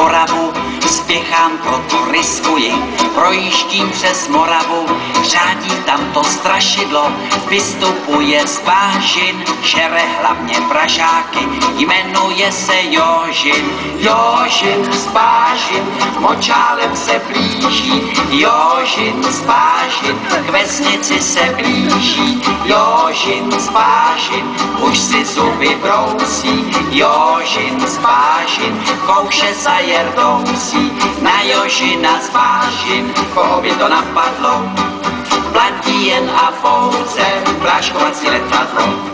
Oravu, spěchám, proto riskuji, projíždím přes Moravu, řádí tam to strašidlo, vystupuje z vážin, žere hlavně Pražáky, jmenuje se Jožin. Jožin z vážin, močálem se blíží, Jožin z vážin, k vesnici se blíží, Jožin z vážin, už si zuby brousí, Jožin z vážin, kouše za Jerdousí, na Jožina z vážin, koho by to napadlo, platí jen a pouze pláškovací letadlo.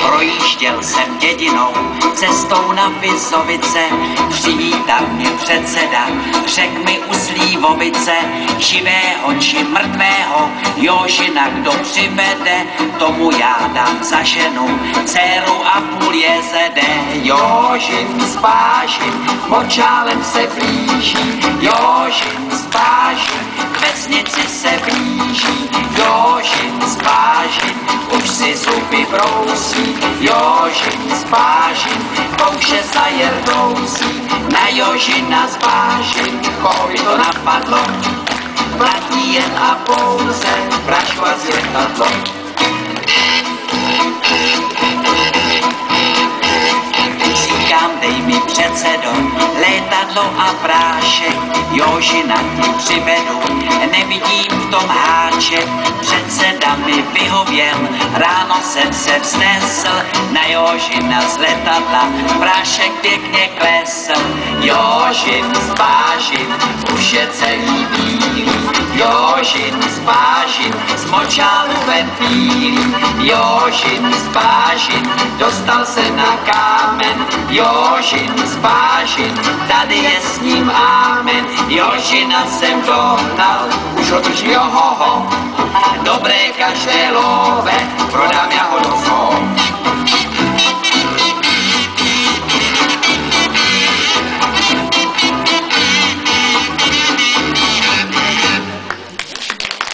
Projížděl jsem dědinou, cestou na Vizovice, přivítal mě předseda, řek mi u Slívovice, živého či mrtvého, Jožina kdo přivede, tomu já dám za ženu, dceru a půl jezede. Jožin z vážin, močálem se blíží, Jožin z vážin, k vesnici se blíží, Jožin z vážin, už si zuby brousí, Jožin z vážin, kouše za Jerdousí, na Jožina z vážin, koho by to napadlo, platí jen a pouze pláškovací letadlo. Říkám, dej mi předsedo, letadlo a prášek, Jožina ti přivedu, nevidím v tom háček, předseda mi vyhověl, ráno jsem se vznesl, na Jožina z letadla, prášek pěkně klesl, Jožin z vážin, už je celý bílý, Jožin z vážin, z močálu ven bílý, Jožin z vážin, dostal se na kámen, Jožin z vážin, tady je s ním ámen, Jožina jsem dohnal, už ho drží ohoho, dobré každé love,